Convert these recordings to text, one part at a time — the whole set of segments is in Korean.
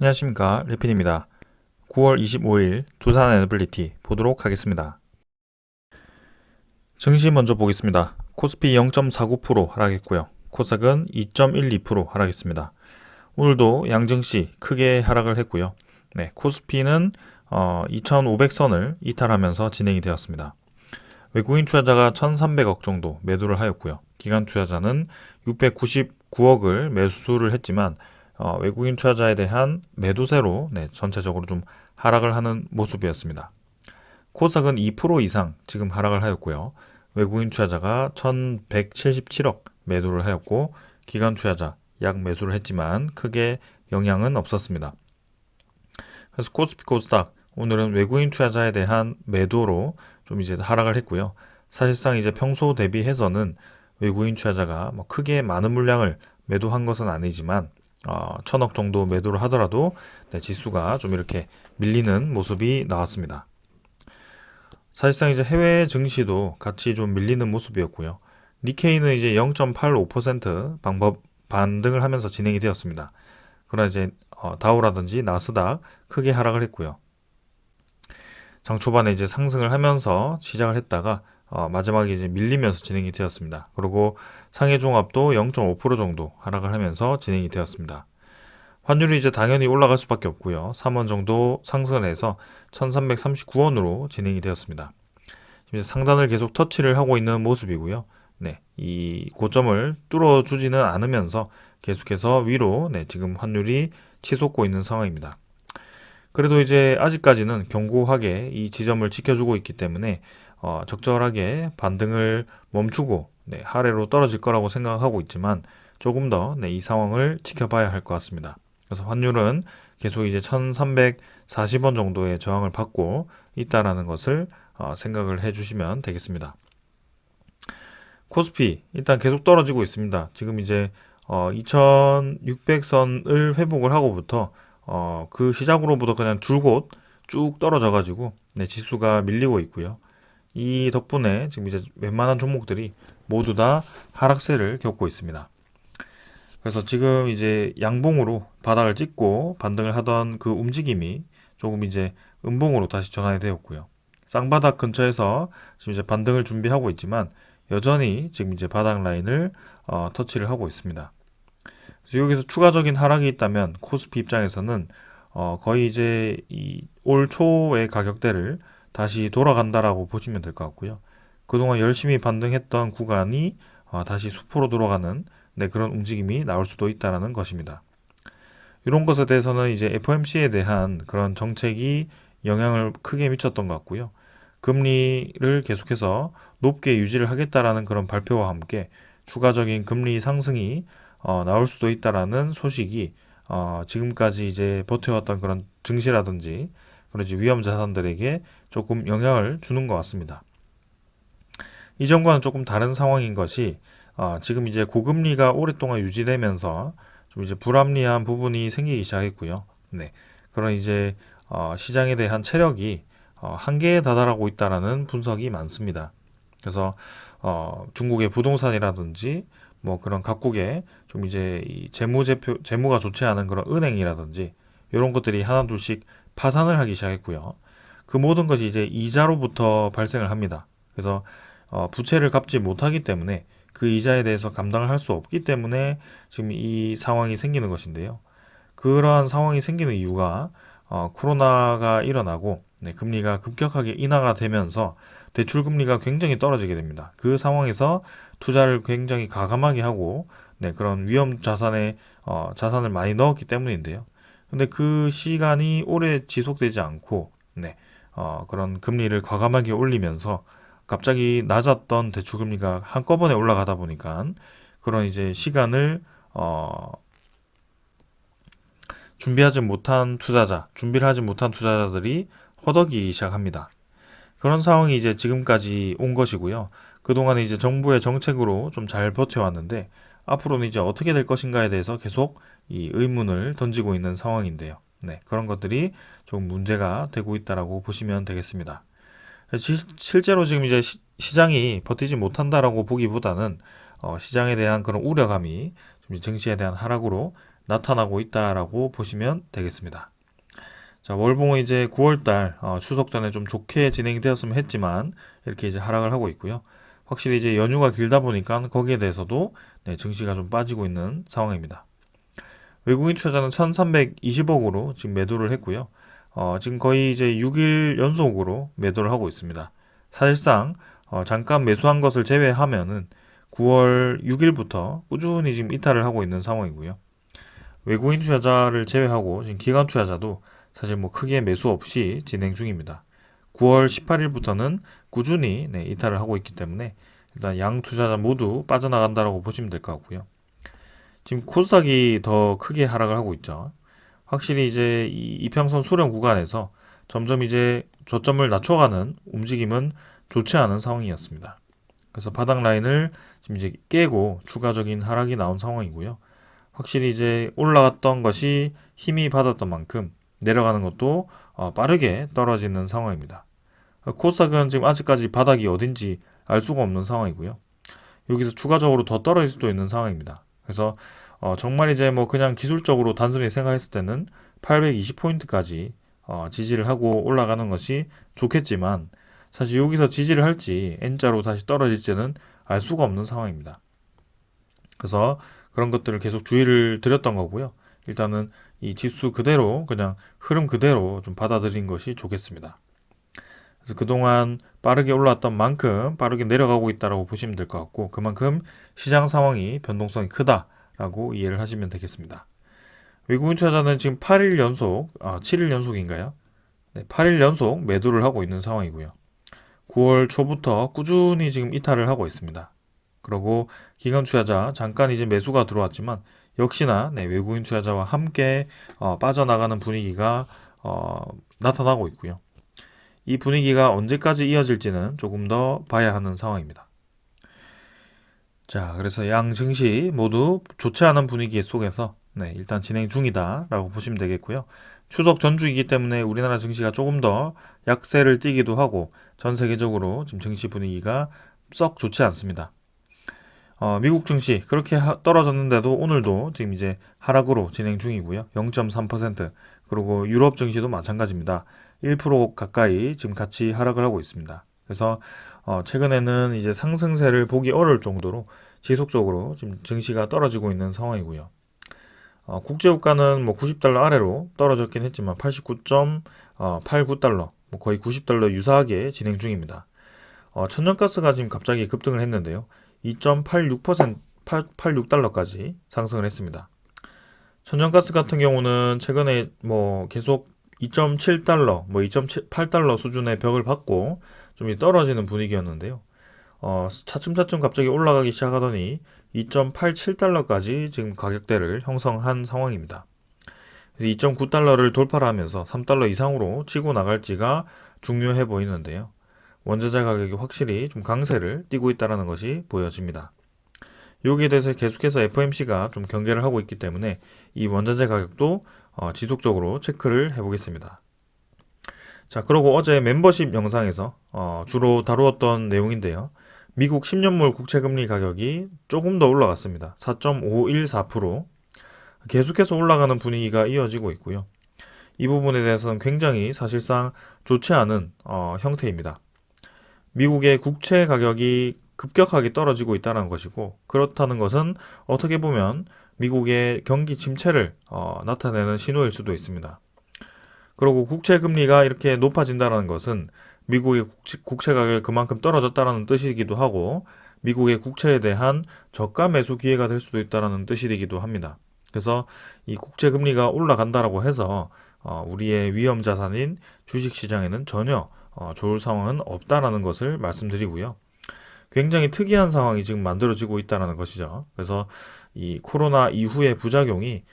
안녕하십니까, 레핀입니다. 9월 25일 두산 애너빌리티 보도록 하겠습니다. 증시 먼저 보겠습니다. 코스피 0.49% 하락했고요. 코스닥은 2.12% 하락했습니다. 오늘도 양증시 크게 하락을 했고요. 코스피는 2,500선을 이탈하면서 진행이 되었습니다. 외국인 투자자가 1,300억 정도 매도를 하였고요. 기관 투자자는 699억을 매수를 했지만 외국인 투자자에 대한 매도세로 전체적으로 좀 하락을 하는 모습이었습니다. 코스닥은 2% 이상 지금 하락을 하였고요. 외국인 투자자가 1,177억 매도를 하였고 기관 투자자 약 매수를 했지만 크게 영향은 없었습니다. 그래서 코스피 코스닥 오늘은 외국인 투자자에 대한 매도로 좀 이제 하락을 했고요. 사실상 이제 평소 대비해서는 외국인 투자자가 뭐 크게 많은 물량을 매도한 것은 아니지만 1,000억 정도 매도를 하더라도 지수가 좀 이렇게 밀리는 모습이 나왔습니다. 사실상 이제 해외 증시도 같이 좀 밀리는 모습이었고요. 니케이는 이제 0.85% 반등을 하면서 진행이 되었습니다. 그러나 이제 다우라든지 나스닥 크게 하락을 했고요. 장 초반에 이제 상승을 하면서 시작을 했다가 마지막에 이제 밀리면서 진행이 되었습니다. 그리고 상해종합도 0.5% 정도 하락을 하면서 진행이 되었습니다. 환율이 이제 당연히 올라갈 수밖에 없고요. 3원 정도 상승을 해서 1339원으로 진행이 되었습니다. 이제 상단을 계속 터치를 하고 있는 모습이고요. 이 고점을 뚫어주지는 않으면서 계속해서 위로 지금 환율이 치솟고 있는 상황입니다. 그래도 이제 아직까지는 견고하게 이 지점을 지켜주고 있기 때문에 적절하게 반등을 멈추고 하래로 떨어질 거라고 생각하고 있지만 조금 더 이 상황을 지켜봐야 할 것 같습니다. 그래서 환율은 계속 이제 1340원 정도의 저항을 받고 있다라는 것을 생각을 해주시면 되겠습니다. 코스피 일단 계속 떨어지고 있습니다. 지금 이제 2600선을 회복을 하고부터 그 시작으로부터 그냥 줄곧 쭉 떨어져가지고 지수가 밀리고 있고요. 이 덕분에 지금 이제 웬만한 종목들이 모두 다 하락세를 겪고 있습니다. 그래서 지금 이제 양봉으로 바닥을 찍고 반등을 하던 그 움직임이 조금 이제 음봉으로 다시 전환이 되었고요. 쌍바닥 근처에서 지금 이제 반등을 준비하고 있지만 여전히 지금 이제 바닥 라인을 터치를 하고 있습니다. 그래서 여기서 추가적인 하락이 있다면 코스피 입장에서는 거의 이제 이 올 초의 가격대를 다시 돌아간다라고 보시면 될 것 같고요. 그동안 열심히 반등했던 구간이 다시 수포로 돌아가는 그런 움직임이 나올 수도 있다라는 것입니다. 이런 것에 대해서는 이제 FOMC에 대한 그런 정책이 영향을 크게 미쳤던 것 같고요. 금리를 계속해서 높게 유지를 하겠다라는 그런 발표와 함께 추가적인 금리 상승이 나올 수도 있다라는 소식이 지금까지 이제 버텨왔던 그런 증시라든지 그런 위험 자산들에게 조금 영향을 주는 것 같습니다. 이전과는 조금 다른 상황인 것이 지금 이제 고금리가 오랫동안 유지되면서 좀 이제 불합리한 부분이 생기기 시작했고요. 그런 이제 시장에 대한 체력이 한계에 다다르고 있다라는 분석이 많습니다. 그래서 중국의 부동산이라든지 뭐 그런 각국의 좀 이제 이 재무가 좋지 않은 그런 은행이라든지 이런 것들이 하나둘씩 파산을 하기 시작했고요. 그 모든 것이 이제 이자로부터 발생을 합니다. 그래서 부채를 갚지 못하기 때문에 그 이자에 대해서 감당을 할 수 없기 때문에 지금 이 상황이 생기는 것인데요. 그러한 상황이 생기는 이유가 코로나가 일어나고 금리가 급격하게 인하가 되면서 대출 금리가 굉장히 떨어지게 됩니다. 그 상황에서 투자를 굉장히 과감하게 하고 그런 위험 자산에 자산을 많이 넣었기 때문인데요. 근데 그 시간이 오래 지속되지 않고 그런 금리를 과감하게 올리면서 갑자기 낮았던 대출 금리가 한꺼번에 올라가다 보니까 그런 이제 시간을 준비를 하지 못한 투자자들이 허덕이기 시작합니다. 그런 상황이 이제 지금까지 온 것이고요. 그동안 이제 정부의 정책으로 좀 잘 버텨왔는데 앞으로는 이제 어떻게 될 것인가에 대해서 계속 이 의문을 던지고 있는 상황인데요. 그런 것들이 좀 문제가 되고 있다라고 보시면 되겠습니다. 실제로 지금 이제 시장이 버티지 못한다라고 보기보다는 시장에 대한 그런 우려감이 좀 증시에 대한 하락으로 나타나고 있다라고 보시면 되겠습니다. 자, 월봉은 이제 9월달 추석 전에 좀 좋게 진행이 되었으면 했지만 이렇게 이제 하락을 하고 있고요. 확실히 이제 연휴가 길다 보니까 거기에 대해서도 네, 증시가 좀 빠지고 있는 상황입니다. 외국인 투자자는 1,320억으로 지금 매도를 했고요. 지금 거의 이제 6일 연속으로 매도를 하고 있습니다. 사실상 잠깐 매수한 것을 제외하면은 9월 6일부터 꾸준히 지금 이탈을 하고 있는 상황이고요. 외국인 투자자를 제외하고 지금 기관 투자자도 사실 뭐 크게 매수 없이 진행 중입니다. 9월 18일부터는 꾸준히 네, 이탈을 하고 있기 때문에 일단 양 투자자 모두 빠져나간다라고 보시면 될 것 같고요. 지금 코스닥이 더 크게 하락을 하고 있죠. 확실히 이제 이 이평선 수렴 구간에서 점점 이제 저점을 낮춰가는 움직임은 좋지 않은 상황이었습니다. 그래서 바닥 라인을 지금 이제 깨고 추가적인 하락이 나온 상황이고요. 확실히 이제 올라갔던 것이 힘이 받았던 만큼 내려가는 것도 빠르게 떨어지는 상황입니다. 코스닥은 지금 아직까지 바닥이 어딘지 알 수가 없는 상황이고요. 여기서 추가적으로 더 떨어질 수도 있는 상황입니다. 그래서 정말 이제 뭐 그냥 기술적으로 단순히 생각했을 때는 820포인트까지 지지를 하고 올라가는 것이 좋겠지만 사실 여기서 지지를 할지 N자로 다시 떨어질지는 알 수가 없는 상황입니다. 그래서 그런 것들을 계속 주의를 드렸던 거고요. 일단은 이 지수 그대로 그냥 흐름 그대로 좀 받아들인 것이 좋겠습니다. 그래서 그동안 빠르게 올라왔던 만큼 빠르게 내려가고 있다고 보시면 될 것 같고 그만큼 시장 상황이 변동성이 크다라고 이해를 하시면 되겠습니다. 외국인 투자자는 지금 8일 연속, 7일 연속인가요? 네, 8일 연속 매도를 하고 있는 상황이고요. 9월 초부터 꾸준히 지금 이탈을 하고 있습니다. 그리고 기관 투자자 잠깐 이제 매수가 들어왔지만 역시나 네, 외국인 투자자와 함께 빠져나가는 분위기가 나타나고 있고요. 이 분위기가 언제까지 이어질지는 조금 더 봐야 하는 상황입니다. 자, 그래서 양 증시 모두 좋지 않은 분위기 속에서 네, 일단 진행 중이다라고 보시면 되겠고요. 추석 전주이기 때문에 우리나라 증시가 조금 더 약세를 띠기도 하고 전 세계적으로 지금 증시 분위기가 썩 좋지 않습니다. 미국 증시 그렇게 떨어졌는데도 오늘도 지금 이제 하락으로 진행 중이고요. 0.3%. 그리고 유럽 증시도 마찬가지입니다. 1% 가까이 지금 같이 하락을 하고 있습니다. 그래서 최근에는 이제 상승세를 보기 어려울 정도로 지속적으로 지금 증시가 떨어지고 있는 상황이고요. 국제유가는 뭐 90달러 아래로 떨어졌긴 했지만 89.89달러, 뭐 거의 90달러 유사하게 진행 중입니다. 천연가스가 지금 갑자기 급등을 했는데요. 2.86% 86달러까지 상승을 했습니다. 천연가스 같은 경우는 최근에 뭐 계속 2.7달러, 뭐 2.8달러 수준의 벽을 받고 좀 떨어지는 분위기였는데요. 차츰차츰 갑자기 올라가기 시작하더니 2.87달러까지 지금 가격대를 형성한 상황입니다. 그래서 2.9달러를 돌파를 하면서 3달러 이상으로 치고 나갈지가 중요해 보이는데요. 원자재 가격이 확실히 좀 강세를 띠고 있다는 것이 보여집니다. 여기에 대해서 계속해서 FOMC가 좀 경계를 하고 있기 때문에 이 원자재 가격도 지속적으로 체크를 해보겠습니다. 자, 그리고 어제 멤버십 영상에서 주로 다루었던 내용인데요. 미국 10년물 국채금리 가격이 조금 더 올라갔습니다. 4.514%. 계속해서 올라가는 분위기가 이어지고 있고요. 이 부분에 대해서는 굉장히 사실상 좋지 않은 형태입니다. 미국의 국채 가격이 급격하게 떨어지고 있다는 것이고 그렇다는 것은 어떻게 보면 미국의 경기 침체를 나타내는 신호일 수도 있습니다. 그리고 국채 금리가 이렇게 높아진다는 것은 미국의 국채 가격이 그만큼 떨어졌다는 뜻이기도 하고 미국의 국채에 대한 저가 매수 기회가 될 수도 있다는 뜻이기도 합니다. 그래서 이 국채 금리가 올라간다라고 해서 우리의 위험 자산인 주식 시장에는 전혀 좋을 상황은 없다라는 것을 말씀드리고요. 굉장히 특이한 상황이 지금 만들어지고 있다는 것이죠. 그래서 이 코로나 이후의 부작용이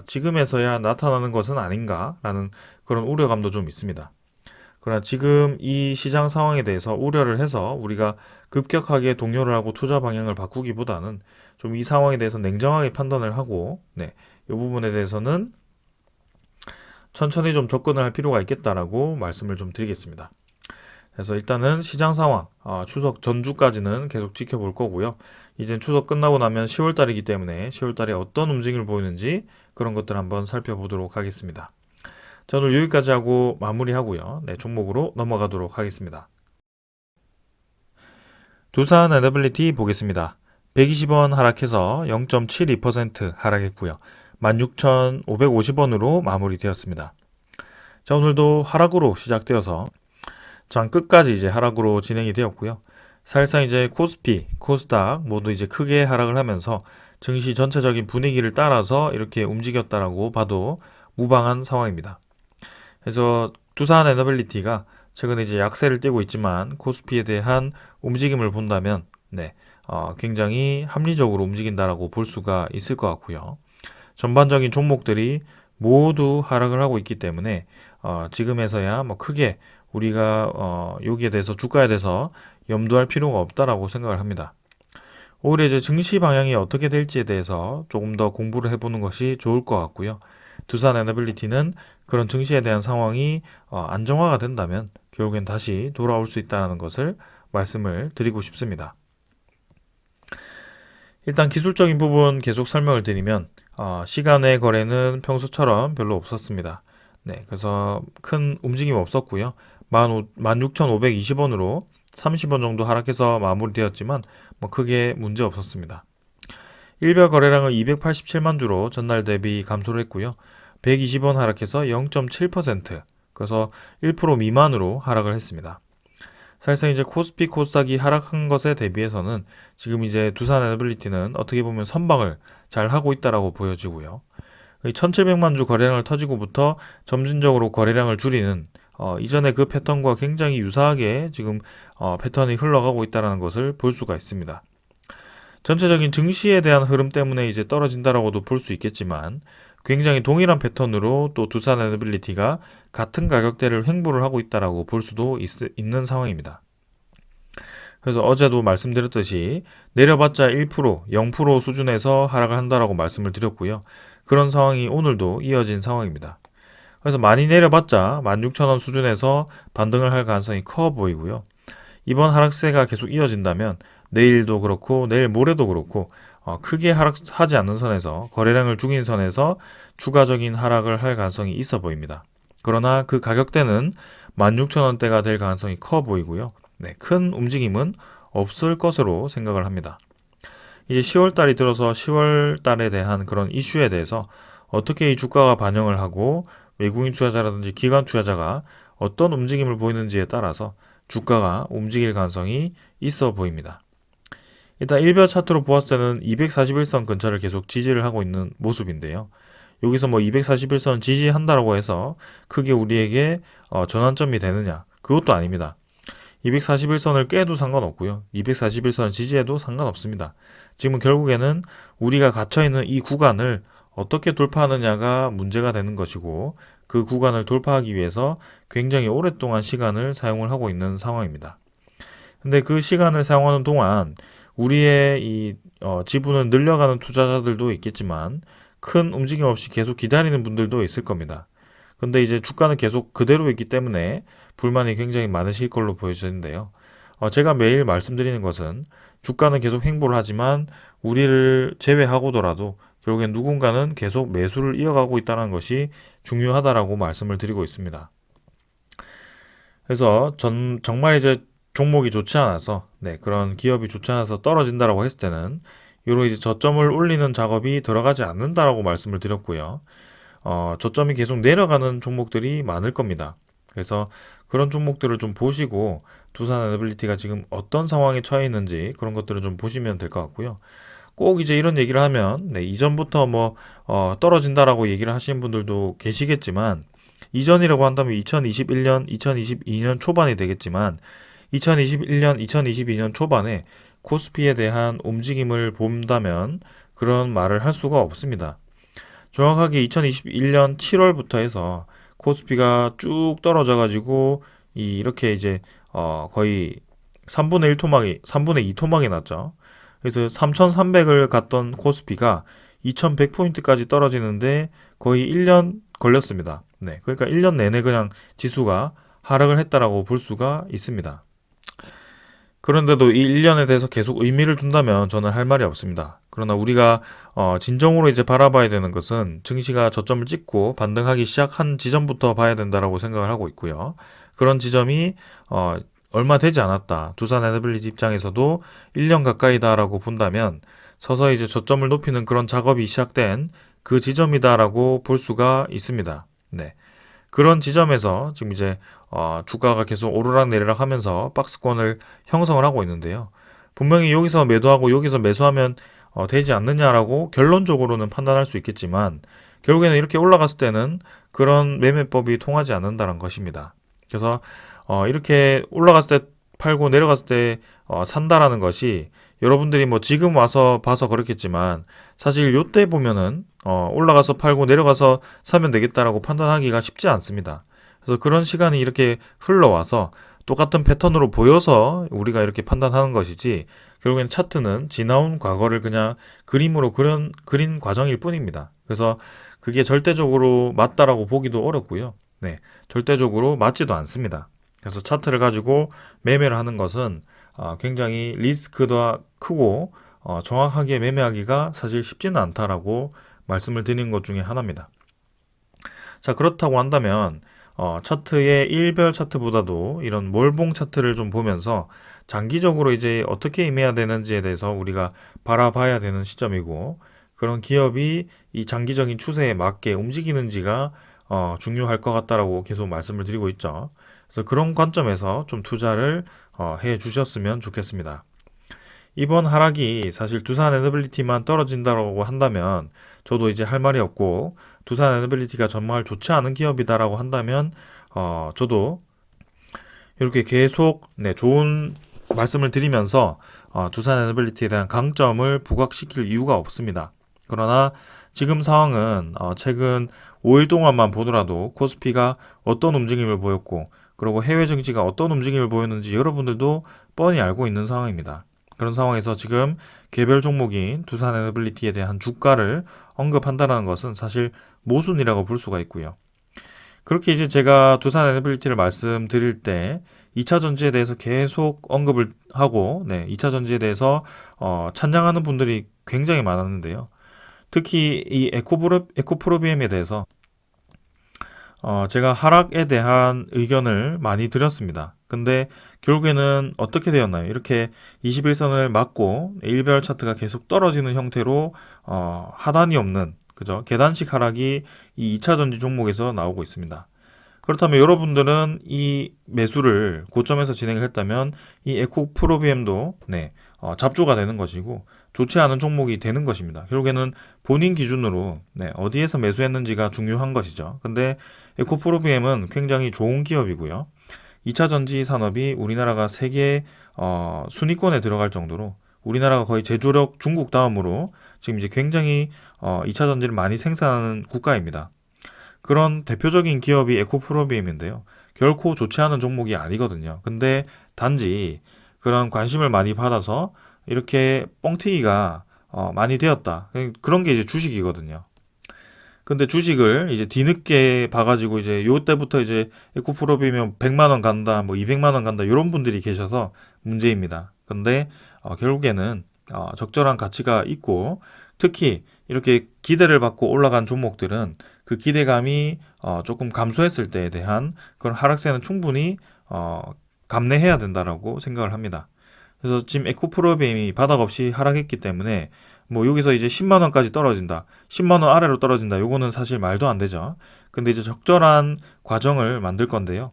지금에서야 나타나는 것은 아닌가라는 그런 우려감도 좀 있습니다. 그러나 지금 이 시장 상황에 대해서 우려를 해서 우리가 급격하게 동요를 하고 투자 방향을 바꾸기보다는 좀 이 상황에 대해서 냉정하게 판단을 하고 이 부분에 대해서는 천천히 좀 접근을 할 필요가 있겠다라고 말씀을 좀 드리겠습니다. 그래서 일단은 시장 상황, 추석 전주까지는 계속 지켜볼 거고요. 이제 추석 끝나고 나면 10월 달이기 때문에 10월 달에 어떤 움직임을 보이는지 그런 것들 한번 살펴보도록 하겠습니다. 자, 오늘 여기까지 하고 마무리하고요. 네, 종목으로 넘어가도록 하겠습니다. 두산 에너빌리티 보겠습니다. 120원 하락해서 0.72% 하락했고요. 16,550원으로 마무리되었습니다. 자, 오늘도 하락으로 시작되어서 장 끝까지 이제 하락으로 진행이 되었고요. 사실상 이제 코스피, 코스닥 모두 이제 크게 하락을 하면서 증시 전체적인 분위기를 따라서 이렇게 움직였다라고 봐도 무방한 상황입니다. 그래서 두산 에너빌리티가 최근에 이제 약세를 띠고 있지만 코스피에 대한 움직임을 본다면 굉장히 합리적으로 움직인다라고 볼 수가 있을 것 같고요. 전반적인 종목들이 모두 하락을 하고 있기 때문에 지금에서야 뭐 크게 우리가 여기에 대해서 주가에 대해서 염두할 필요가 없다라고 생각을 합니다. 오히려 이제 증시 방향이 어떻게 될지에 대해서 조금 더 공부를 해보는 것이 좋을 것 같고요. 두산 에너빌리티는 그런 증시에 대한 상황이 안정화가 된다면 결국엔 다시 돌아올 수 있다는 것을 말씀을 드리고 싶습니다. 일단 기술적인 부분 계속 설명을 드리면 시간의 거래는 평소처럼 별로 없었습니다. 네, 그래서 큰 움직임 없었고요. 16,520원으로 30원 정도 하락해서 마무리되었지만 뭐 크게 문제 없었습니다. 일별 거래량은 287만 주로 전날 대비 감소를 했고요. 120원 하락해서 0.7%, 그래서 1% 미만으로 하락을 했습니다. 사실상 이제 코스피 코스닥이 하락한 것에 대비해서는 지금 이제 두산 에너빌리티는 어떻게 보면 선방을 잘 하고 있다라고 보여지고요. 1700만 주 거래량을 터지고부터 점진적으로 거래량을 줄이는 이전의 그 패턴과 굉장히 유사하게 지금 패턴이 흘러가고 있다는 것을 볼 수가 있습니다. 전체적인 증시에 대한 흐름 때문에 이제 떨어진다라고도 볼 수 있겠지만 굉장히 동일한 패턴으로 또 두산 에너빌리티가 같은 가격대를 횡보를 하고 있다라고 볼 수도 있는 상황입니다. 그래서 어제도 말씀드렸듯이 내려봤자 1%, 0% 수준에서 하락을 한다라고 말씀을 드렸고요. 그런 상황이 오늘도 이어진 상황입니다. 그래서 많이 내려봤자 16,000원 수준에서 반등을 할 가능성이 커 보이고요. 이번 하락세가 계속 이어진다면 내일도 그렇고 내일 모레도 그렇고 크게 하락하지 않는 선에서 거래량을 죽인 선에서 추가적인 하락을 할 가능성이 있어 보입니다. 그러나 그 가격대는 16,000원대가 될 가능성이 커 보이고요. 큰 움직임은 없을 것으로 생각을 합니다. 이제 10월 달이 들어서 10월 달에 대한 그런 이슈에 대해서 어떻게 이 주가가 반영을 하고 외국인 투자자라든지 기관 투자자가 어떤 움직임을 보이는지에 따라서 주가가 움직일 가능성이 있어 보입니다. 일단 일별 차트로 보았을 때는 241선 근처를 계속 지지를 하고 있는 모습인데요. 여기서 뭐 241선 지지한다라고 해서 크게 우리에게 전환점이 되느냐? 그것도 아닙니다. 241선을 깨도 상관없고요. 241선 지지해도 상관없습니다. 지금 결국에는 우리가 갇혀있는 이 구간을 어떻게 돌파하느냐가 문제가 되는 것이고 그 구간을 돌파하기 위해서 굉장히 오랫동안 시간을 사용을 하고 있는 상황입니다. 근데 그 시간을 사용하는 동안 우리의 이 지분을 늘려가는 투자자들도 있겠지만 큰 움직임 없이 계속 기다리는 분들도 있을 겁니다. 근데 이제 주가는 계속 그대로 있기 때문에 불만이 굉장히 많으실 걸로 보여지는데요. 제가 매일 말씀드리는 것은 주가는 계속 횡보를 하지만 우리를 제외하고더라도 결국엔 누군가는 계속 매수를 이어가고 있다는 것이 중요하다라고 말씀을 드리고 있습니다. 그래서 정말 이제 종목이 좋지 않아서 그런 기업이 좋지 않아서 떨어진다라고 했을 때는 이런 이제 저점을 올리는 작업이 들어가지 않는다라고 말씀을 드렸고요. 저점이 계속 내려가는 종목들이 많을 겁니다. 그래서 그런 종목들을 좀 보시고 두산 에너빌리티가 지금 어떤 상황에 처해 있는지 그런 것들을 좀 보시면 될 것 같고요. 꼭 이제 이런 얘기를 하면 이전부터 뭐 떨어진다라고 얘기를 하시는 분들도 계시겠지만 이전이라고 한다면 2021년, 2022년 초반이 되겠지만 2021년, 2022년 초반에 코스피에 대한 움직임을 본다면 그런 말을 할 수가 없습니다. 정확하게 2021년 7월부터 해서 코스피가 쭉 떨어져 가지고 이렇게 이제 거의 3분의 1 토막이 3분의 2 토막이 났죠. 그래서 3,300을 갔던 코스피가 2,100포인트까지 떨어지는데 거의 1년 걸렸습니다. 그러니까 1년 내내 그냥 지수가 하락을 했다라고 볼 수가 있습니다. 그런데도 이 1년에 대해서 계속 의미를 둔다면 저는 할 말이 없습니다. 그러나 우리가 진정으로 이제 바라봐야 되는 것은 증시가 저점을 찍고 반등하기 시작한 지점부터 봐야 된다라고 생각을 하고 있고요. 그런 지점이 얼마 되지 않았다. 두산 에너빌리티 입장에서도 1년 가까이다라고 본다면 서서히 이제 저점을 높이는 그런 작업이 시작된 그 지점이다라고 볼 수가 있습니다. 네. 그런 지점에서 지금 이제 주가가 계속 오르락 내리락 하면서 박스권을 형성을 하고 있는데요. 분명히 여기서 매도하고 여기서 매수하면 되지 않느냐라고 결론적으로는 판단할 수 있겠지만 결국에는 이렇게 올라갔을 때는 그런 매매법이 통하지 않는다는 것입니다. 그래서 이렇게 올라갔을 때 팔고 내려갔을 때 산다라는 것이 여러분들이 뭐 지금 와서 봐서 그렇겠지만 사실 요때 보면은 올라가서 팔고 내려가서 사면 되겠다라고 판단하기가 쉽지 않습니다. 그래서 그런 시간이 이렇게 흘러와서 똑같은 패턴으로 보여서 우리가 이렇게 판단하는 것이지 결국엔 차트는 지나온 과거를 그냥 그림으로 그린 과정일 뿐입니다. 그래서 그게 절대적으로 맞다라고 보기도 어렵고요. 네, 절대적으로 맞지도 않습니다. 그래서 차트를 가지고 매매를 하는 것은 굉장히 리스크도 크고 정확하게 매매하기가 사실 쉽지는 않다라고 말씀을 드리는 것 중에 하나입니다. 자, 그렇다고 한다면 차트의 일별 차트보다도 이런 월봉 차트를 좀 보면서 장기적으로 이제 어떻게 임해야 되는지에 대해서 우리가 바라봐야 되는 시점이고 그런 기업이 이 장기적인 추세에 맞게 움직이는지가 중요할 것 같다라고 계속 말씀을 드리고 있죠. 그래서 그런 관점에서 좀 투자를 해 주셨으면 좋겠습니다. 이번 하락이 사실 두산 에너빌리티만 떨어진다고 한다면 저도 이제 할 말이 없고 두산 에너빌리티가 정말 좋지 않은 기업이다라고 한다면 저도 이렇게 계속 좋은 말씀을 드리면서 두산 에너빌리티에 대한 강점을 부각시킬 이유가 없습니다. 그러나 지금 상황은 최근 5일 동안만 보더라도 코스피가 어떤 움직임을 보였고 그리고 해외 증시가 어떤 움직임을 보였는지 여러분들도 뻔히 알고 있는 상황입니다. 그런 상황에서 지금 개별 종목인 두산 에너빌리티에 대한 주가를 언급한다는 것은 사실 모순이라고 볼 수가 있고요. 그렇게 이제 제가 두산 에너빌리티를 말씀드릴 때 2차 전지에 대해서 계속 언급을 하고 2차 전지에 대해서 찬양하는 분들이 굉장히 많았는데요. 특히 이 에코프로비엠에 대해서 제가 하락에 대한 의견을 많이 드렸습니다. 근데 결국에는 어떻게 되었나요? 이렇게 21선을 맞고 일별 차트가 계속 떨어지는 형태로 하단이 없는 그죠? 계단식 하락이 이 2차 전지 종목에서 나오고 있습니다. 그렇다면 여러분들은 이 매수를 고점에서 진행을 했다면 이 에코프로비엠도 잡주가 되는 것이고 좋지 않은 종목이 되는 것입니다. 결국에는 본인 기준으로 어디에서 매수했는지가 중요한 것이죠. 근데 에코프로비엠은 굉장히 좋은 기업이고요. 2차 전지 산업이 우리나라가 세계 순위권에 들어갈 정도로 우리나라가 거의 제조력 중국 다음으로 지금 이제 굉장히 2차 전지를 많이 생산하는 국가입니다. 그런 대표적인 기업이 에코프로비엠인데요. 결코 좋지 않은 종목이 아니거든요. 근데 단지 그런 관심을 많이 받아서 이렇게 뻥튀기가 많이 되었다. 그런 게 이제 주식이거든요. 근데 주식을 이제 뒤늦게 봐가지고 이제 요때부터 이제 에코프로비엠 100만 원 간다, 뭐 200만 원 간다 이런 분들이 계셔서 문제입니다. 근데 결국에는 적절한 가치가 있고 특히 이렇게 기대를 받고 올라간 종목들은 그 기대감이 조금 감소했을 때에 대한 그런 하락세는 충분히 감내해야 된다라고 생각을 합니다. 그래서 지금 에코프로비엠이 바닥 없이 하락했기 때문에 뭐 여기서 이제 10만 원까지 떨어진다, 10만 원 아래로 떨어진다, 요거는 사실 말도 안 되죠. 근데 이제 적절한 과정을 만들 건데요.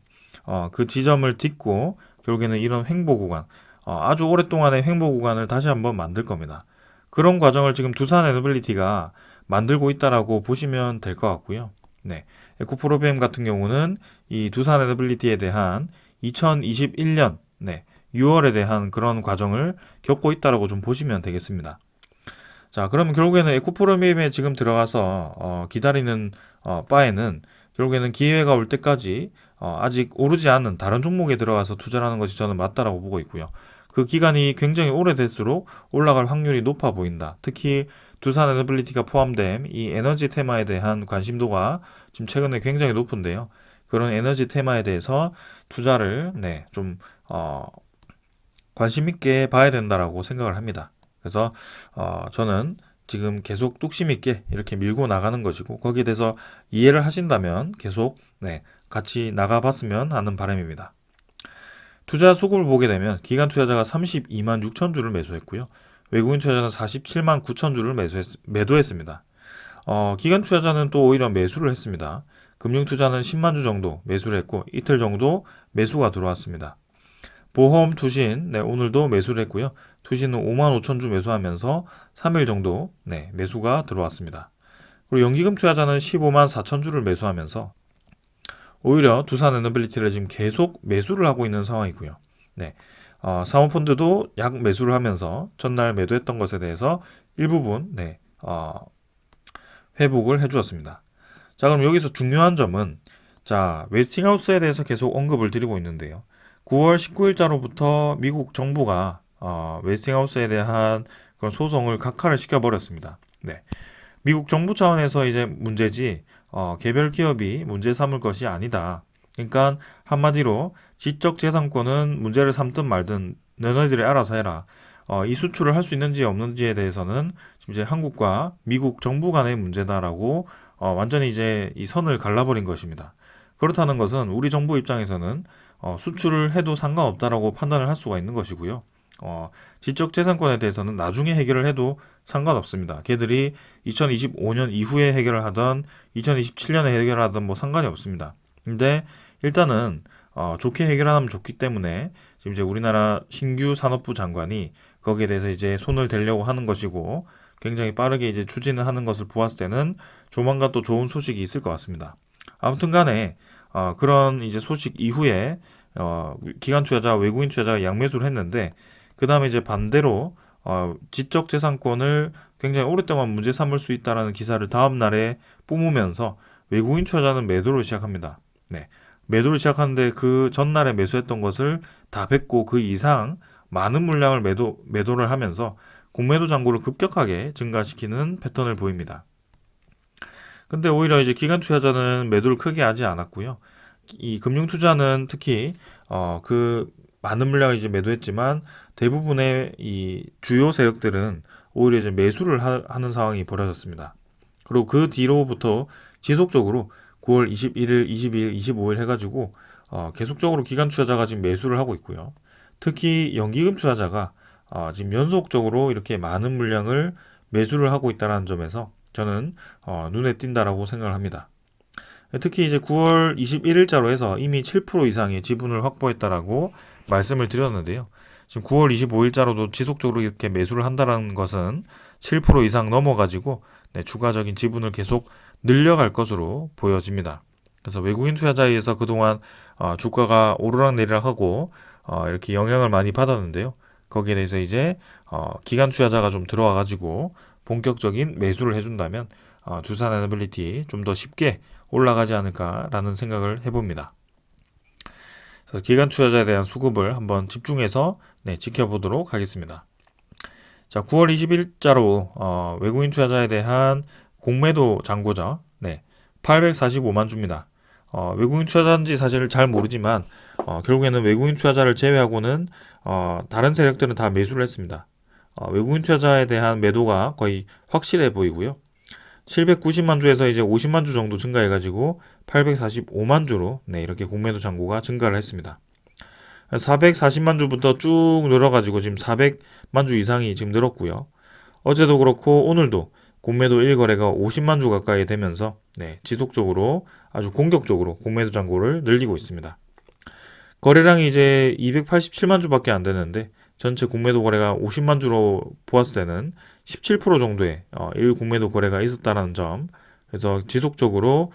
그 지점을 딛고 결국에는 이런 횡보 구간, 아주 오랫동안의 횡보 구간을 다시 한번 만들 겁니다. 그런 과정을 지금 두산 에너빌리티가 만들고 있다라고 보시면 될 것 같고요. 에코프로비엠 같은 경우는 이 두산 에너빌리티에 대한 2021년 6월에 대한 그런 과정을 겪고 있다라고 좀 보시면 되겠습니다. 자, 그러면 결국에는 에코프로비엠에 지금 들어가서 기다리는 바에는 결국에는 기회가 올 때까지 아직 오르지 않은 다른 종목에 들어가서 투자를 하는 것이 저는 맞다라고 보고 있고요. 그 기간이 굉장히 오래될수록 올라갈 확률이 높아 보인다. 특히 두산 에너빌리티가 포함된 이 에너지 테마에 대한 관심도가 지금 최근에 굉장히 높은데요. 그런 에너지 테마에 대해서 투자를 좀 관심 있게 봐야 된다라고 생각을 합니다. 그래서 저는 지금 계속 뚝심 있게 이렇게 밀고 나가는 것이고 거기에 대해서 이해를 하신다면 계속 같이 나가봤으면 하는 바람입니다. 투자 수급을 보게 되면 기관 투자자가 32만 6천 주를 매수했고요. 외국인 투자자는 47만 9천 주를 매도했습니다. 기관 투자자는 또 오히려 매수를 했습니다. 금융 투자는 10만 주 정도 매수를 했고 이틀 정도 매수가 들어왔습니다. 보험, 투신 오늘도 매수를 했고요. 투신은 5만 5천 주 매수하면서 3일 정도 매수가 들어왔습니다. 그리고 연기금 투자자는 15만 4천 주를 매수하면서 오히려 두산에너빌리티를 지금 계속 매수를 하고 있는 상황이고요. 사모펀드도 약 매수를 하면서 전날 매도했던 것에 대해서 일부분 회복을 해주었습니다. 자, 그럼 여기서 중요한 점은 웨스팅하우스에 대해서 계속 언급을 드리고 있는데요. 9월 19일자로부터 미국 정부가 웨스팅하우스에 대한 그런 소송을 각하를 시켜버렸습니다. 미국 정부 차원에서 이제 문제지 개별 기업이 문제 삼을 것이 아니다. 그러니까 한마디로 지적재산권은 문제를 삼든 말든 너희들이 알아서 해라. 이 수출을 할 수 있는지 없는지에 대해서는 지금 이제 한국과 미국 정부 간의 문제다라고 완전히 이제 이 선을 갈라버린 것입니다. 그렇다는 것은 우리 정부 입장에서는 수출을 해도 상관없다라고 판단을 할 수가 있는 것이고요. 지적재산권에 대해서는 나중에 해결을 해도 상관없습니다. 걔들이 2025년 이후에 해결을 하던 2027년에 해결을 하던 뭐 상관이 없습니다. 근데 일단은 좋게 해결하면 좋기 때문에 지금 이제 우리나라 신규 산업부 장관이 거기에 대해서 이제 손을 대려고 하는 것이고 굉장히 빠르게 이제 추진을 하는 것을 보았을 때는 조만간 또 좋은 소식이 있을 것 같습니다. 아무튼 간에 그런 이제 소식 이후에 기관 투자자, 외국인 투자자가 양매수를 했는데 그 다음에 이제 반대로 지적재산권을 굉장히 오랫동안 문제 삼을 수 있다라는 기사를 다음 날에 뿜으면서 외국인 투자자는 매도를 시작합니다. 매도를 시작하는데 그 전날에 매수했던 것을 다 뱉고 그 이상 많은 물량을 매도를 하면서 공매도 잔고를 급격하게 증가시키는 패턴을 보입니다. 근데 오히려 이제 기관 투자자는 매도를 크게 하지 않았고요. 이 금융 투자는 특히 그 많은 물량을 이제 매도했지만 대부분의 이 주요 세력들은 오히려 이제 매수를 하는 상황이 벌어졌습니다. 그리고 그 뒤로부터 지속적으로 9월 21일, 22일, 25일 해가지고 계속적으로 기관 투자자가 지금 매수를 하고 있고요. 특히 연기금 투자자가 지금 연속적으로 이렇게 많은 물량을 매수를 하고 있다는 점에서 저는 눈에 띈다라고 생각을 합니다. 특히 이제 9월 21일자로 해서 이미 7% 이상의 지분을 확보했다라고 말씀을 드렸는데요. 지금 9월 25일자로도 지속적으로 이렇게 매수를 한다는 것은 7% 이상 넘어가지고 추가적인 지분을 계속 늘려갈 것으로 보여집니다. 그래서 외국인 투자자에 의해서 그동안 주가가 오르락내리락하고 이렇게 영향을 많이 받았는데요. 거기에 대해서 이제 기관 투자자가 좀 들어와가지고 본격적인 매수를 해준다면 두산에너빌리티 좀 더 쉽게 올라가지 않을까라는 생각을 해봅니다. 그래서 기관 투자자에 대한 수급을 한번 집중해서 지켜보도록 하겠습니다. 자, 9월 20일자로 외국인 투자자에 대한 공매도 잔고죠. 845만 주입니다. 외국인 투자자인지 사실 잘 모르지만 결국에는 외국인 투자자를 제외하고는 다른 세력들은 다 매수를 했습니다. 외국인 투자자에 대한 매도가 거의 확실해 보이고요. 790만 주에서 이제 50만 주 정도 증가해가지고 845만 주로 이렇게 공매도 잔고가 증가를 했습니다. 440만 주부터 쭉 늘어가지고 지금 400만 주 이상이 지금 늘었고요. 어제도 그렇고 오늘도 공매도 1거래가 50만 주 가까이 되면서 지속적으로 아주 공격적으로 공매도 잔고를 늘리고 있습니다. 거래량이 이제 287만 주밖에 안 되는데 전체 공매도 거래가 50만 주로 보았을 때는 17% 정도의 일 공매도 거래가 있었다는 점. 그래서 지속적으로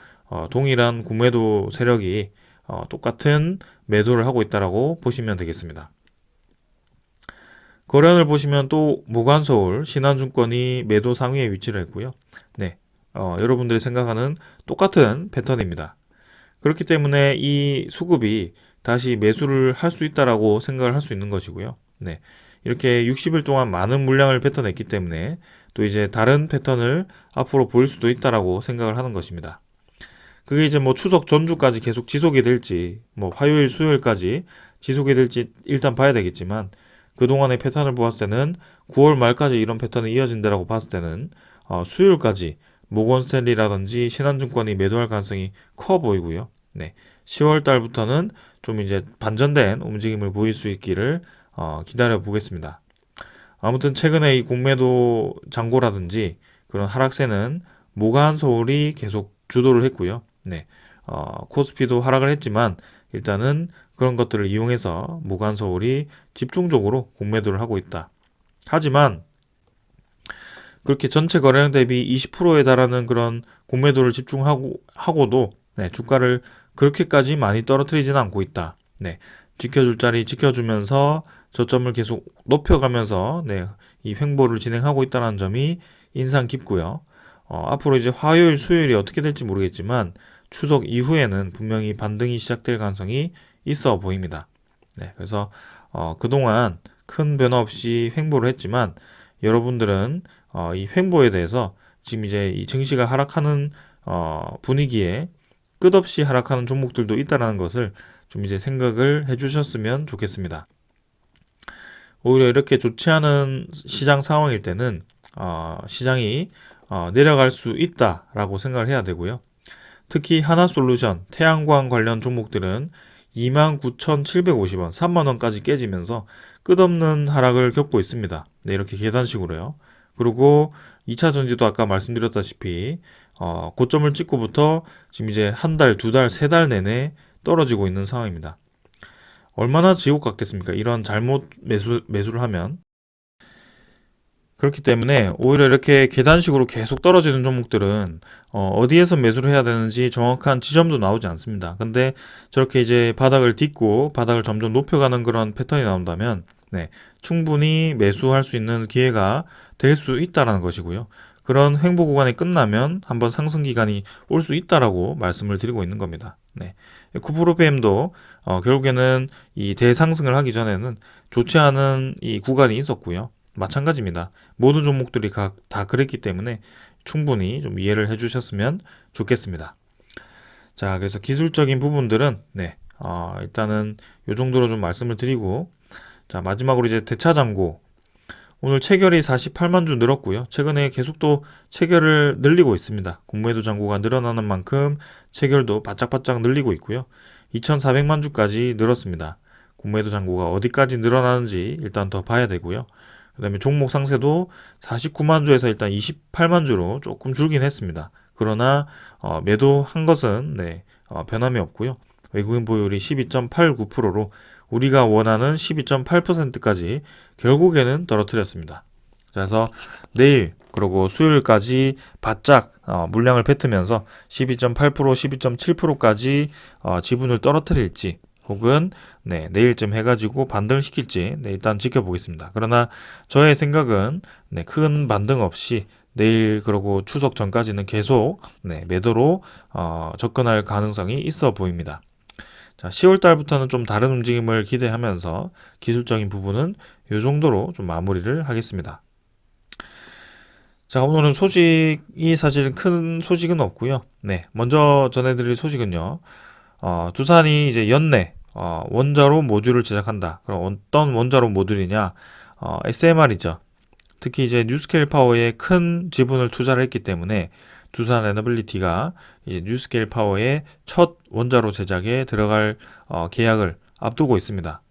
동일한 공매도 세력이 똑같은 매도를 하고 있다라고 보시면 되겠습니다. 거래원을 보시면 또 모관서울, 신한증권이 매도 상위에 위치를 했고요. 여러분들이 생각하는 똑같은 패턴입니다. 그렇기 때문에 이 수급이 다시 매수를 할 수 있다라고 생각을 할 수 있는 것이고요. 이렇게 60일 동안 많은 물량을 뱉어냈기 때문에 또 이제 다른 패턴을 앞으로 보일 수도 있다라고 생각을 하는 것입니다. 그게 이제 뭐 추석 전주까지 계속 지속이 될지, 뭐 화요일, 수요일까지 지속이 될지 일단 봐야 되겠지만, 그동안의 패턴을 보았을 때는 9월 말까지 이런 패턴이 이어진다라고 봤을 때는 수요일까지 모건스탠리라든지 신한증권이 매도할 가능성이 커 보이고요. 네, 10월 달부터는 좀 이제 반전된 움직임을 보일 수 있기를 기다려 보겠습니다. 아무튼 최근에 이 공매도 잔고라든지 그런 하락세는 모간서울이 계속 주도를 했고요. 네, 코스피도 하락을 했지만 일단은 그런 것들을 이용해서 모간서울이 집중적으로 공매도를 하고 있다. 하지만 그렇게 전체 거래량 대비 20%에 달하는 그런 공매도를 집중하고도 네, 주가를 그렇게까지 많이 떨어뜨리지는 않고 있다. 네, 지켜줄 자리 지켜주면서 저점을 계속 높여가면서 네, 이 횡보를 진행하고 있다는 점이 인상 깊고요. 앞으로 이제 화요일, 수요일이 어떻게 될지 모르겠지만 추석 이후에는 분명히 반등이 시작될 가능성이 있어 보입니다. 네, 그래서 그동안 큰 변화 없이 횡보를 했지만 여러분들은 이 횡보에 대해서 지금 이제 이 증시가 하락하는 분위기에 끝없이 하락하는 종목들도 있다는 것을 좀 이제 생각을 해주셨으면 좋겠습니다. 오히려 이렇게 좋지 않은 시장 상황일 때는 시장이 내려갈 수 있다라고 생각을 해야 되고요. 특히 하나솔루션, 태양광 관련 종목들은 29,750원, 3만원까지 깨지면서 끝없는 하락을 겪고 있습니다. 네, 이렇게 계산식으로요. 그리고 2차 전지도 아까 말씀드렸다시피 고점을 찍고부터 지금 이제 한 달, 두 달, 세 달 내내 떨어지고 있는 상황입니다. 얼마나 지옥 같겠습니까? 이런 잘못 매수를 하면. 그렇기 때문에 오히려 이렇게 계단식으로 계속 떨어지는 종목들은 어디에서 매수를 해야 되는지 정확한 지점도 나오지 않습니다. 근데 저렇게 이제 바닥을 딛고 바닥을 점점 높여가는 그런 패턴이 나온다면 네, 충분히 매수할 수 있는 기회가 될 수 있다라는 것이고요. 그런 횡보 구간이 끝나면 한번 상승 기간이 올 수 있다라고 말씀을 드리고 있는 겁니다. 네. 쿠프로비엠도 결국에는 이 대상승을 하기 전에는 좋지 않은 이 구간이 있었고요. 마찬가지입니다. 모든 종목들이 다 그랬기 때문에 충분히 좀 이해를 해주셨으면 좋겠습니다. 자, 그래서 기술적인 부분들은 네, 일단은 이 정도로 좀 말씀을 드리고, 자, 마지막으로 이제 대차 잔고. 오늘 체결이 48만 주 늘었고요. 최근에 계속 또 체결을 늘리고 있습니다. 공매도 잔고가 늘어나는 만큼 체결도 바짝바짝 늘리고 있고요. 2,400만 주까지 늘었습니다. 공매도 잔고가 어디까지 늘어나는지 일단 더 봐야 되고요. 그 다음에 종목 상세도 49만 주에서 일단 28만 주로 조금 줄긴 했습니다. 그러나 매도한 것은 네, 변함이 없고요. 외국인 보유율이 12.89%로 우리가 원하는 12.8%까지 결국에는 떨어뜨렸습니다. 그래서 내일 그리고 수요일까지 바짝 물량을 뱉으면서 12.8%, 12.7%까지 지분을 떨어뜨릴지 혹은 네, 내일쯤 해가지고 반등을 시킬지 네, 일단 지켜보겠습니다. 그러나 저의 생각은 네, 큰 반등 없이 내일 그리고 추석 전까지는 계속 네, 매도로 접근할 가능성이 있어 보입니다. 자, 10월 달부터는 좀 다른 움직임을 기대하면서 기술적인 부분은 이 정도로 좀 마무리를 하겠습니다. 자, 오늘은 소식이 사실 큰 소식은 없고요. 네, 먼저 전해드릴 소식은요. 두산이 이제 연내 원자로 모듈을 제작한다. 그럼 어떤 원자로 모듈이냐? SMR이죠. 특히 이제 뉴스케일 파워에 큰 지분을 투자를 했기 때문에 두산 에너빌리티가 이제 뉴스케일 파워의 첫 원자로 제작에 들어갈 계약을 앞두고 있습니다.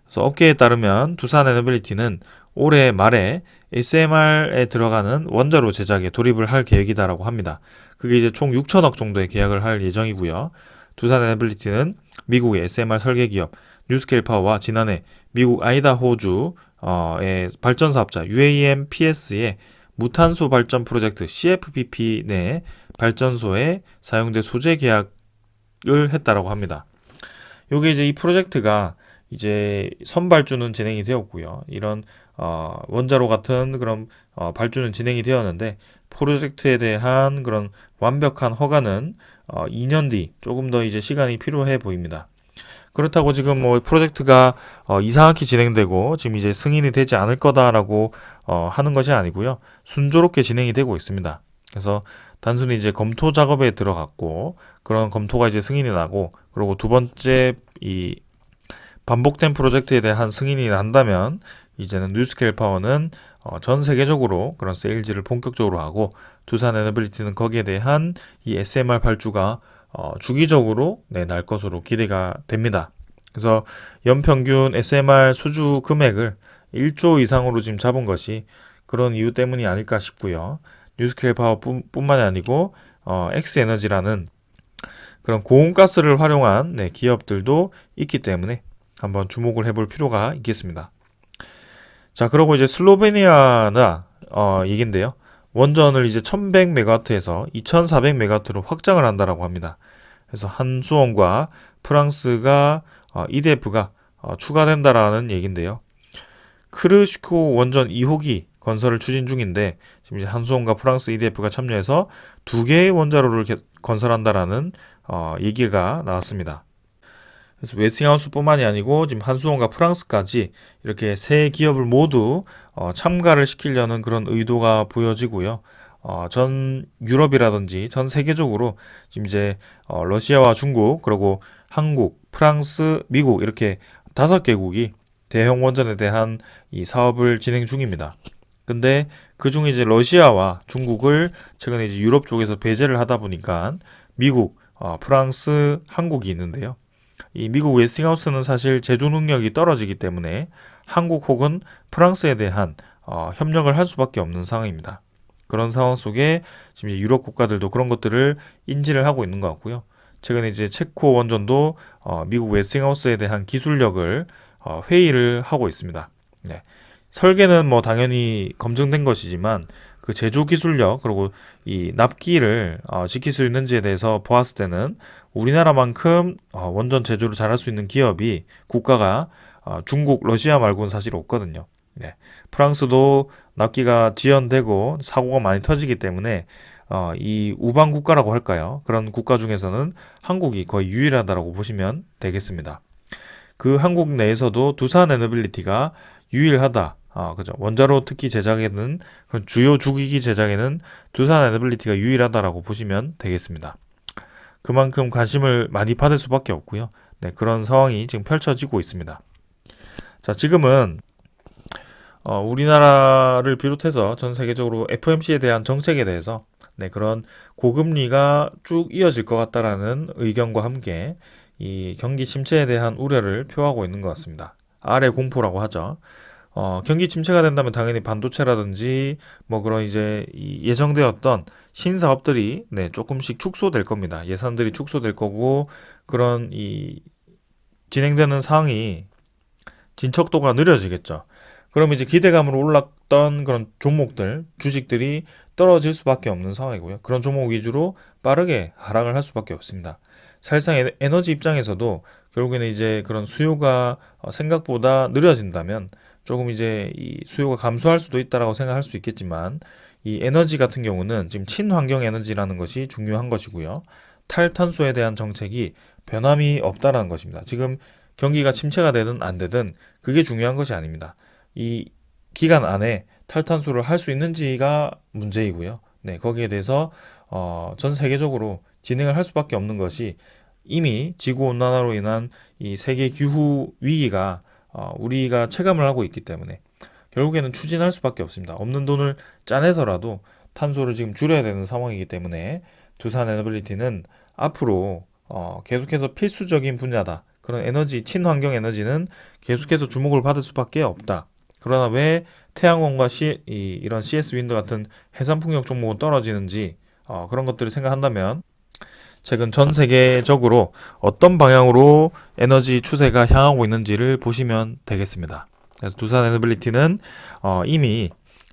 그래서 업계에 따르면 두산 에너빌리티는 올해 말에 SMR에 들어가는 원자로 제작에 돌입을 할 계획이다라고 합니다. 그게 이제 총 6천억 정도의 계약을 할 예정이고요. 두산 에너빌리티는 미국의 SMR 설계 기업 뉴스케일 파워와 지난해 미국 아이다호주의 발전 사업자 UAM PS의 무탄소 발전 프로젝트 CFPP 내 발전소에 사용될 소재 계약을 했다라고 합니다. 요게 이제 이 프로젝트가 이제 선발주는 진행이 되었고요. 이런 원자로 같은 그런 발주는 진행이 되었는데 프로젝트에 대한 그런 완벽한 허가는 2년 뒤 조금 더 이제 시간이 필요해 보입니다. 그렇다고 지금 뭐 프로젝트가 이상하게 진행되고 지금 이제 승인이 되지 않을 거다라고 하는 것이 아니고요. 순조롭게 진행이 되고 있습니다. 그래서 단순히 이제 검토 작업에 들어갔고 그런 검토가 이제 승인이 나고 그리고 두 번째 이 반복된 프로젝트에 대한 승인이 난다면 이제는 뉴스케일 파워는 전 세계적으로 그런 세일즈를 본격적으로 하고 두산 에너빌리티는 거기에 대한 이 SMR 발주가 주기적으로 날 것으로 기대가 됩니다. 그래서 연평균 SMR 수주 금액을 1조 이상으로 지금 잡은 것이 그런 이유 때문이 아닐까 싶고요. 뉴스케일 파워 뿐만이 아니고 엑스에너지라는 그런 고온가스를 활용한 기업들도 있기 때문에 한번 주목을 해볼 필요가 있겠습니다. 자, 그리고 이제 슬로베니아나 얘긴데요. 원전을 이제 1100메가와트에서 2400메가와트로 확장을 한다라고 합니다. 그래서 한수원과 프랑스가 EDF가 추가된다라는 얘긴데요. 크르시코 원전 2호기 건설을 추진 중인데 지금 이제 한수원과 프랑스 EDF가 참여해서 두 개의 원자로를 건설한다라는 얘기가 나왔습니다. 그래서 웨스팅하우스뿐만이 아니고 지금 한수원과 프랑스까지 이렇게 세 기업을 모두 참가를 시키려는 그런 의도가 보여지고요. 전 유럽이라든지 전 세계적으로 지금 이제 러시아와 중국 그리고 한국, 프랑스, 미국 이렇게 5개국이 대형 원전에 대한 이 사업을 진행 중입니다. 근데 그중에 이제 러시아와 중국을 최근에 이제 유럽 쪽에서 배제를 하다 보니까 미국, 프랑스, 한국이 있는데요. 이 미국 웨스팅하우스는 사실 제조 능력이 떨어지기 때문에 한국 혹은 프랑스에 대한 협력을 할 수밖에 없는 상황입니다. 그런 상황 속에 지금 이제 유럽 국가들도 그런 것들을 인지를 하고 있는 것 같고요. 최근에 이제 체코 원전도 미국 웨스팅하우스에 대한 기술력을 회의를 하고 있습니다. 네. 설계는 뭐 당연히 검증된 것이지만 그 제조 기술력 그리고 이 납기를 지킬 수 있는지에 대해서 보았을 때는 우리나라만큼 원전 제조를 잘할 수 있는 기업이 국가가 중국, 러시아 말고는 사실 없거든요. 네. 프랑스도 납기가 지연되고 사고가 많이 터지기 때문에 이 우방 국가라고 할까요? 그런 국가 중에서는 한국이 거의 유일하다라고 보시면 되겠습니다. 그 한국 내에서도 두산 에너빌리티가 유일하다. 그죠. 원자로 특히 제작에는 그런 주요 주기기 제작에는 두산 에너빌리티가 유일하다라고 보시면 되겠습니다. 그만큼 관심을 많이 받을 수밖에 없고요. 네, 그런 상황이 지금 펼쳐지고 있습니다. 자, 지금은 우리나라를 비롯해서 전 세계적으로 FOMC에 대한 정책에 대해서 그런 고금리가 쭉 이어질 것 같다라는 의견과 함께 이 경기 침체에 대한 우려를 표하고 있는 것 같습니다. 아래 공포라고 하죠. 경기 침체가 된다면 당연히 반도체라든지 뭐 그런 이제 예정되었던 신사업들이 조금씩 축소될 겁니다. 예산들이 축소될 거고 그런 이 진행되는 상황이 진척도가 느려지겠죠. 그럼 이제 기대감으로 올랐던 그런 종목들, 주식들이 떨어질 수밖에 없는 상황이고요. 그런 종목 위주로 빠르게 하락을 할 수밖에 없습니다. 사실상 에너지 입장에서도 결국에는 이제 그런 수요가 생각보다 느려진다면 조금 이제 이 수요가 감소할 수도 있다라고 생각할 수 있겠지만 이 에너지 같은 경우는 지금 친환경 에너지라는 것이 중요한 것이고요. 탈탄소에 대한 정책이 변함이 없다라는 것입니다. 지금 경기가 침체가 되든 안 되든 그게 중요한 것이 아닙니다. 이 기간 안에 탈탄소를 할 수 있는지가 문제이고요. 네, 거기에 대해서 전 세계적으로 진행을 할 수밖에 없는 것이 이미 지구 온난화로 인한 이 세계 기후 위기가 우리가 체감을 하고 있기 때문에 결국에는 추진할 수밖에 없습니다. 없는 돈을 짜내서라도 탄소를 지금 줄여야 되는 상황이기 때문에 두산 에너빌리티는 앞으로 계속해서 필수적인 분야다. 그런 에너지, 친환경 에너지는 계속해서 주목을 받을 수밖에 없다. 그러나 왜 태양광과 이런 CS 윈드 같은 해상풍력 종목은 떨어지는지 그런 것들을 생각한다면 최근 전 세계적으로 어떤 방향으로 에너지 추세가 향하고 있는지를 보시면 되겠습니다. 그래서 두산 에너빌리티는 이미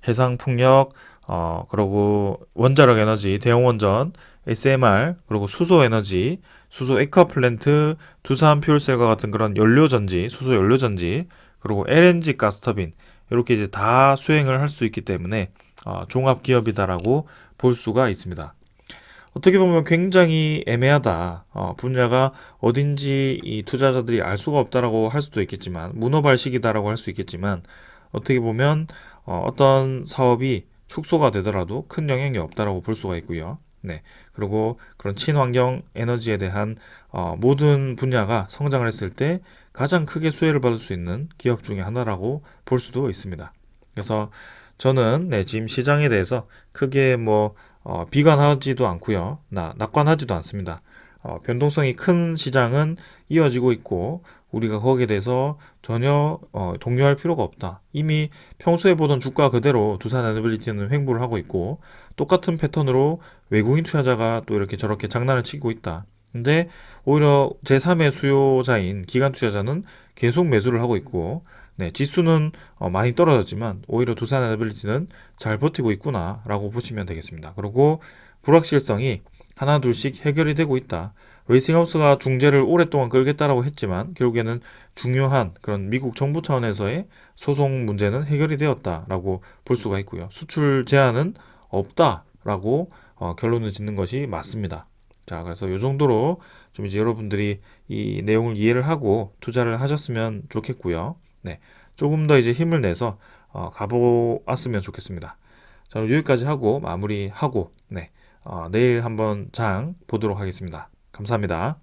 해상풍력, 그리고 원자력 에너지, 대용원전, SMR, 그리고 수소 에너지, 수소 액화플랜트, 두산 퓨얼셀과 같은 그런 연료전지, 수소 연료전지, 그리고 LNG 가스터빈 이렇게 이제 다 수행을 할 수 있기 때문에 종합 기업이다라고 볼 수가 있습니다. 어떻게 보면 굉장히 애매하다. 분야가 어딘지 이 투자자들이 알 수가 없다라고 할 수도 있겠지만 문어발식이다라고 할 수 있겠지만 어떻게 보면 어떤 사업이 축소가 되더라도 큰 영향이 없다라고 볼 수가 있고요. 네. 그리고 그런 친환경 에너지에 대한 모든 분야가 성장을 했을 때 가장 크게 수혜를 받을 수 있는 기업 중에 하나라고 볼 수도 있습니다. 그래서 저는 지금 시장에 대해서 크게 비관하지도 않고요. 낙관하지도 않습니다. 변동성이 큰 시장은 이어지고 있고 우리가 거기에 대해서 전혀 동요할 필요가 없다. 이미 평소에 보던 주가 그대로 두산에너빌리티는 횡보를 하고 있고 똑같은 패턴으로 외국인 투자자가 또 이렇게 저렇게 장난을 치고 있다. 근데 오히려 제3의 수요자인 기관 투자자는 계속 매수를 하고 있고 지수는 많이 떨어졌지만 오히려 두산에너빌리티는 잘 버티고 있구나라고 보시면 되겠습니다. 그리고 불확실성이 하나 둘씩 해결이 되고 있다. 웨이스팅하우스가 중재를 오랫동안 끌겠다라고 했지만 결국에는 중요한 그런 미국 정부 차원에서의 소송 문제는 해결이 되었다라고 볼 수가 있고요. 수출 제한은 없다라고 결론을 짓는 것이 맞습니다. 자, 그래서 이 정도로 좀 이제 여러분들이 이 내용을 이해를 하고 투자를 하셨으면 좋겠고요. 네, 조금 더 이제 힘을 내서 가보았으면 좋겠습니다. 자, 여기까지 하고 마무리하고 내일 한번 장 보도록 하겠습니다. 감사합니다.